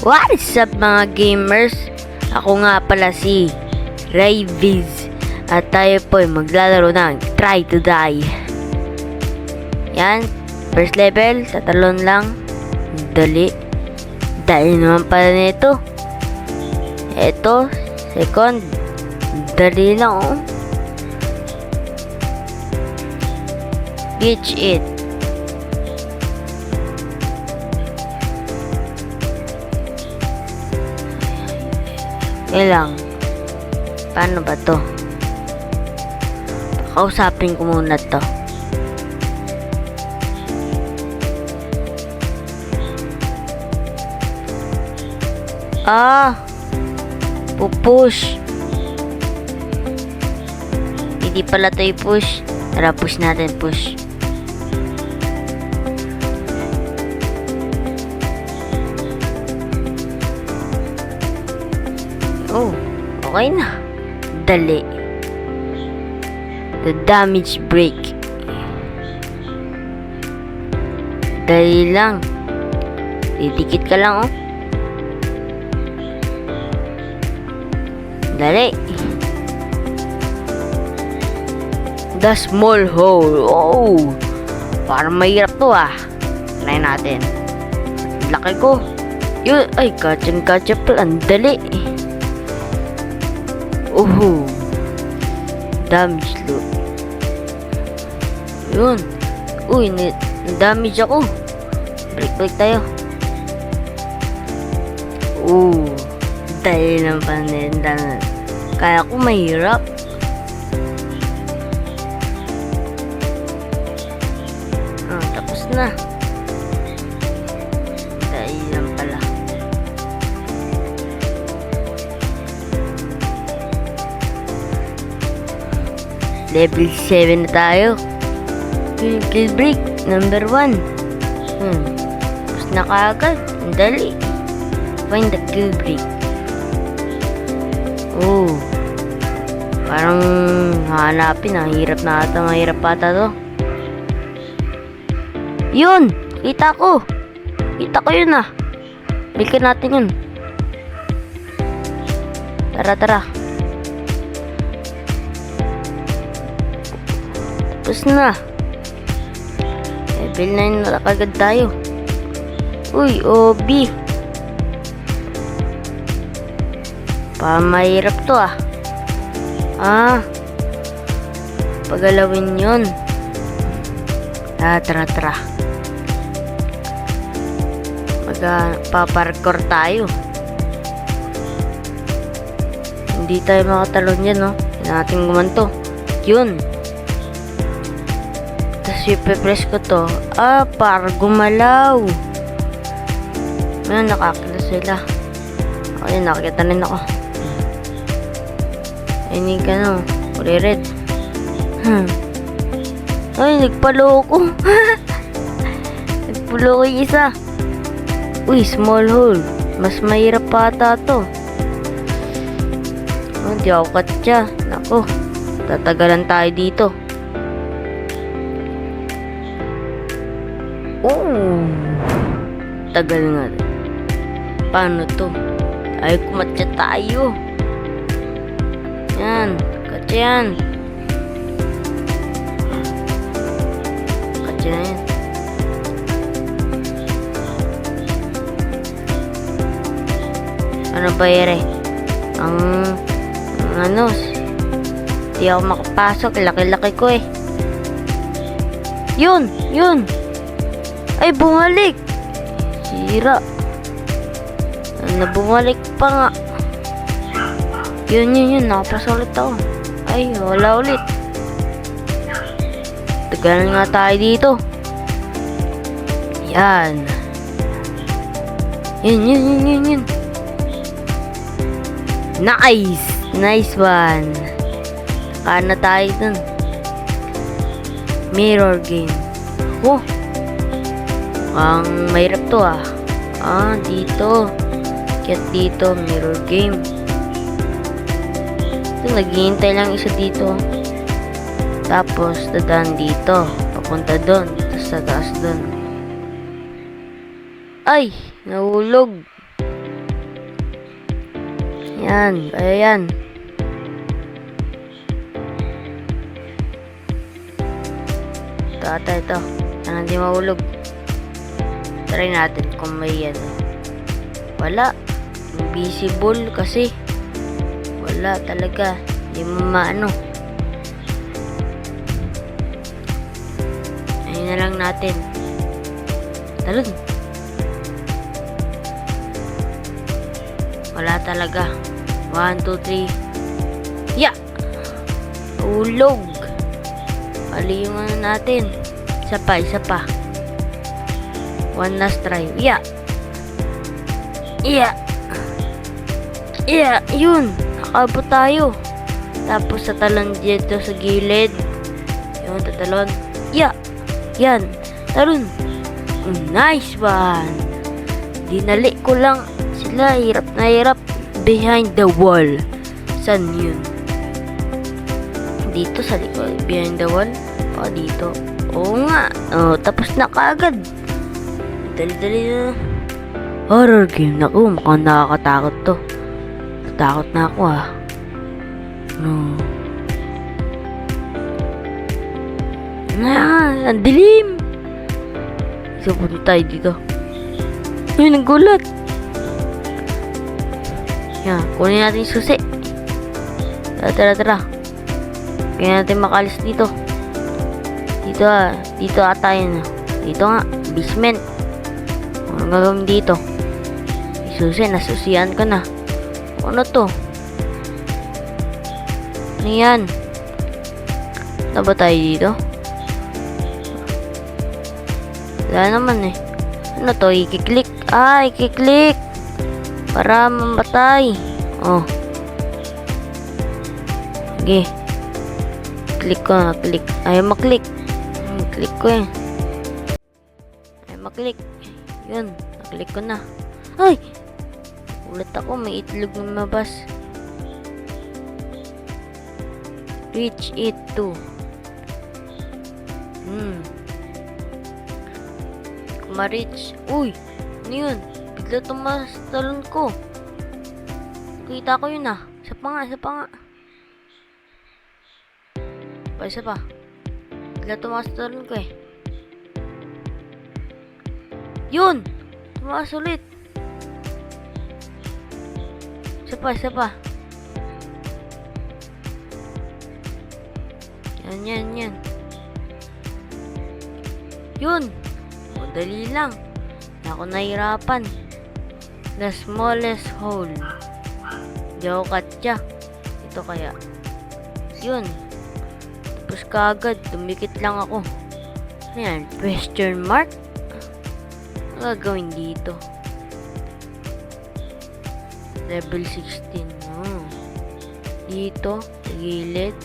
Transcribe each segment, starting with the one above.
What is up mga gamers? Ako nga pala si Rayviz at tayo po ay maglalaro ng Try to Die. Yan, first level, tatalon lang. Dali. Dali naman pala nito. Ito, second. Dali lang oh. Ditch it. Lang. Paano ba to? Kausapin ko muna to. Pupush. Hindi pala to i-push. Tara, push natin, push. Oh, okay na. Dali. The damage break. Dali lang. Didikit ka lang, oh. Dali. The small hole. Oh, parang mahirap to, ah. Try natin. Laki ko. Yun, ay, kacang-kacha pala. Ang dali. Oh, damage loot. Yun. Uy, damage ako. Break tayo. Dahil ng panindahan. Kaya ko mahirap. Tapos na. Dahil lang pala. Level 7 na tayo. Kill break number 1. Tapos na kaagad. Ang dali. Find the kill break. Oh, parang hanapin. Mahirap na ata. Mahirap ata to. Yun! Kita ko! Kita ko yun ah. Bilkin natin yun. Tara. Tapos na. Level 9 na kagad tayo. Uy, OB. Mahirap to ah. Pagalawin yun. Tara. Paparkour tayo. Hindi tayo makatalon yan, no? Hindi natin gumanto. Yun. Tapos ipe-press ko to. Para gumalaw. Ayun, nakakita sila. Okay, nakakita rin ako. Ayun ka no. Kulay red. Ay, nagpaloko. Nagpaloko yung isa. Uy, small hole. Mas mahirap pa ata to. Hindi ako katsa. Nako, tatagalan tayo dito. Tagal nga. Paano to? Ay, kumatsa tayo. Yan, katsa yan. Katsa na yan. Ano ba yere? Ang di ako makapasok. Laki-laki ko eh. Yun. Ay, bumalik. Sira. Bumalik pa nga. Yun. Nakapasok ulit ako. Ay, wala ulit. Tagal nga tayo dito. Yan. Yun. Nice one. Saka na tayo dun. Mirror game. Ang mahirap to ah. Dito. Kaya dito, mirror game. Ito, naghihintay lang isa dito. Tapos, dadaan dito. Papunta doon. Tapos, sa taas doon. Ay! Nahulog. Yan, kaya yan. Ito ata ito. Sana hindi mahulog. Try natin kung may ano. Wala. Invisible kasi. Wala talaga. Hindi mo maano. Ayun na lang natin. Talon. Wala talaga. 1, 2, 3. Ya! Ulog. Mali yung ano natin. Isa pa. One last try. Ya! Ya! Ya! Yun! Nakabot tayo. Tapos sa talon dito sa gilid. Yun, tatalon. Ya! Yan! Talon! Nice one! Dinali ko lang sila. Hirap na hirap. Behind the wall. Saan yun? Dito sa likod. Behind the wall? O, dito. Oo nga. O, tapos na kaagad. Dali-dali na. Horror game. Naku, mukhang nakakatakot to. Natakot na ako No. Ang dilim. So, punta tayo dito. Ay, nagulat. Yan, kunin natin yung susi. Tara. Kaya natin makalis dito. Dito ata yun. Dito nga, basement. Ano gagawin dito? Susi, nasusian ko na. Ano to? Ano yan? Ano ba tayo dito? Wala naman Ano to? Ikiklik. Ikiklik. Para mamatay. Oh. Sige. Click ko na. Click. Ayaw maklik. Click ko Ayaw maklik. Yun. Naklik ko na. Ay! Ulit ako. May itlog na mabas. Reach it to. Ma-reach. Uy! Ano yun? Bigla tumas talon ko. Kita ko yun Isa pa nga. Isa pa. Bigla tumas talon ko Yun! Tumas ulit. Isa pa. Yan. Yun! Dali lang. Hindi ako nahirapan. The smallest hole. Hindi ako katya. Ito kaya. Yun. Tapos kaagad, dumikit lang ako. Ayan, question mark. Ano gagawin dito? Level 16. Dito, sa gilid.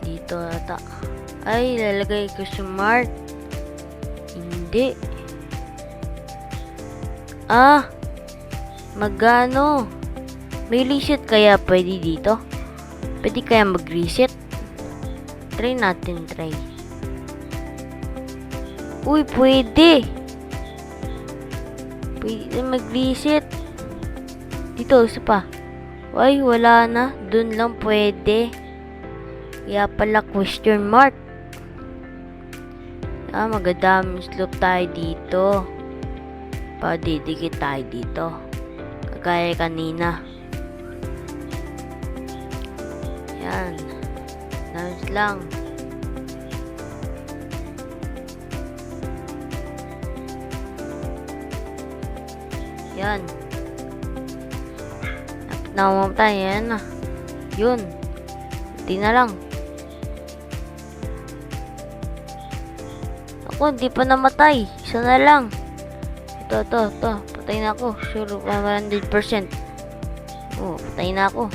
Dito ata. Ay, lalagay ko sa mark. Hindi. Magano? May reset kaya pwede dito? Pwede kaya mag-reset? Try natin. Uy, pwede. Pwede mag-reset. Dito, isa pa. Ay, wala na. Dun lang pwede. Kaya pala question mark. Magadaming slope tayo dito. Padidikit tayo dito. Kagaya kanina. Yan. Nice lang. Yan. Namamatay. Yan na. Yun. Hindi na lang. Ako, hindi pa namatay. Isa na lang. Ito. Patay na ako. Sure, 100%. Patay na ako.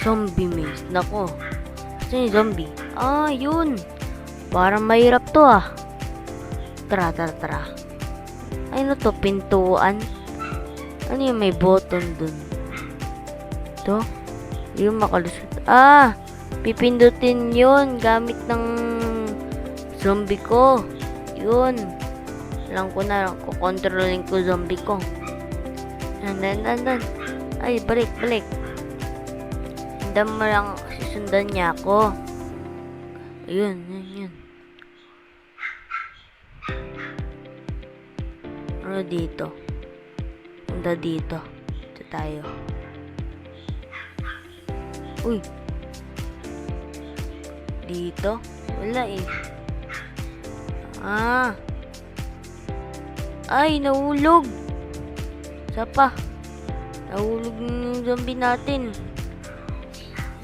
Zombie maze. Nako. Saan yung zombie? Yun. Parang mahirap to Tara. Ay, ano to? Pintuan? Ano yung may button dun? Ito? Yung makalusot. Pipindutin yun. Gamit ng zombie ko. Yun. Alam ko na. Kukontrolin ko zombie ko. Andan. Ay, balik. Sundan mo lang, susundan niya ako. Ayun, yun. Ano dito? Punta dito. Ito tayo. Uy. Dito? Wala eh. Ay, nahulog. Isa pa. Nahulog yung zombie natin.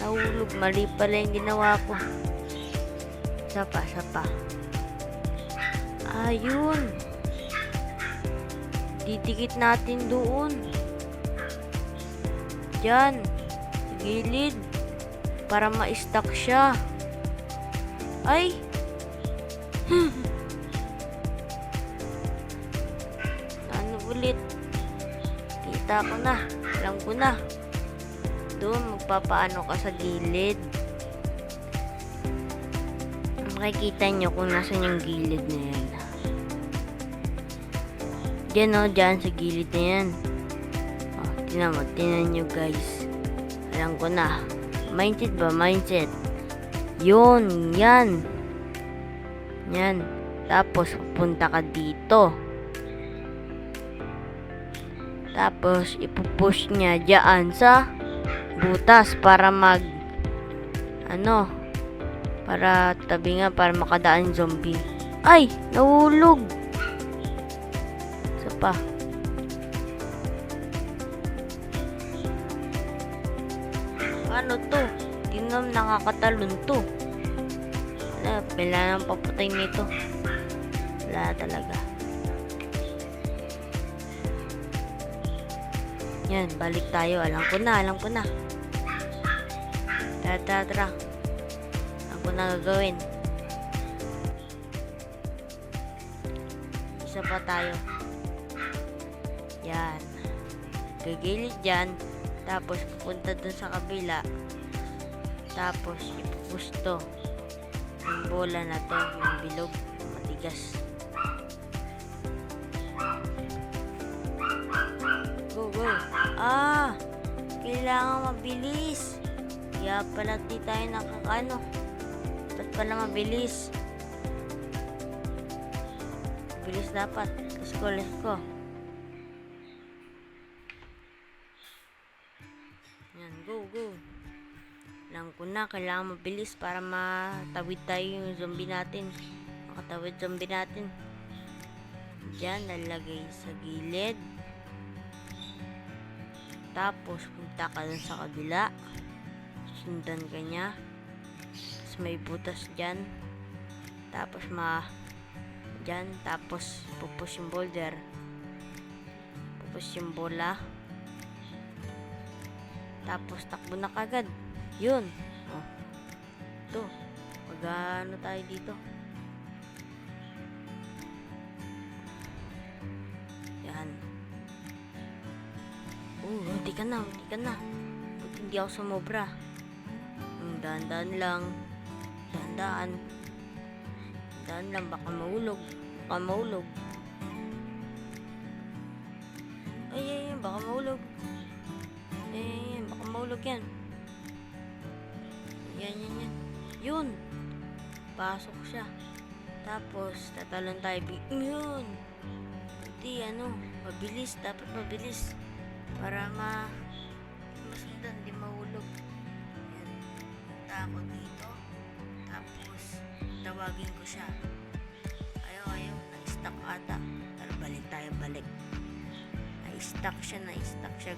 Nahulog. Mali pala yung ginawa ko. Isa pa. Ayun. Didikit natin doon. Diyan. Sa gilid. Para ma-stack siya. Ay. Ano ulit? Kita ko na. Alam ko na. Doon, magpapaano ka sa gilid. Makikita nyo kung nasan yung gilid na yan. Diyan o, dyan sa gilid na yan. Tinan nyo guys. Alam ko na. Mindset ba? Mindset. Yun, yan. Yan. Tapos, pupunta ka dito. Tapos, ipupush niya dyan sa butas para para tabi nga, para makadaan yung zombie. Ay! Nahulog! Isa pa. Ano to? Di naman nakakatalon to. Wala nang papatay nito. Wala talaga. Yan, balik tayo. Alam ko na. Tara. Alam ko na gagawin. Isa pa tayo. Yan. Gagilid dyan. Tapos pupunta dun sa kabila. Tapos ipupush to. Yung bola na to, yung bilog, matigas. Go. Kailangan mabilis. Kaya pala di tayo nakakano. Dapat pala mabilis. Mabilis dapat. Let's go. Yan, go. Alam ko na, kailangan mabilis para matawid tayo yung zombie natin. Makatawid zombie natin. Diyan, lalagay sa gilid. Tapos, punta ka dun sa kabila. Sundan ka niya. Tapos, may butas dyan. Tapos, dyan. Tapos, pupush yung boulder. Pupush yung bola. Tapos, takbo na kagad. Yun. Ito. Mag-ano tayo dito. Yan. Hindi ka na. Buti hindi ako sumobra. Dahan-dahan lang. Dahan-dahan lang. Baka mahulog. Ay, baka mahulog. Baka mahulog yan. Yan. Yun. Pasok siya. Tapos, tatalon tayo. Yun. Hindi, mabilis. Dapat mabilis. Para masundan, di mahulog. Yan. Punta ako dito. Tapos, tawagin ko siya. Ayaw. Na-stuck ata. Tara, balik tayo. Na-stuck siya,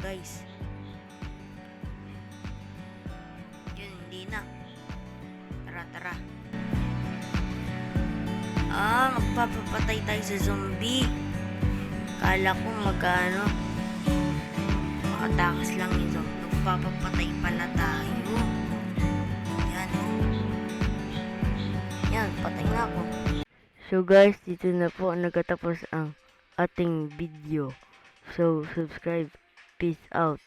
guys. Hindi na. Tara. Magpapapatay tayo sa zombie. Kala ko makatakas lang yung zombie. Magpapapatay pala tayo. Yan, patay na ako. So guys, dito na po nagtatapos ang ating video. So, subscribe. Peace out.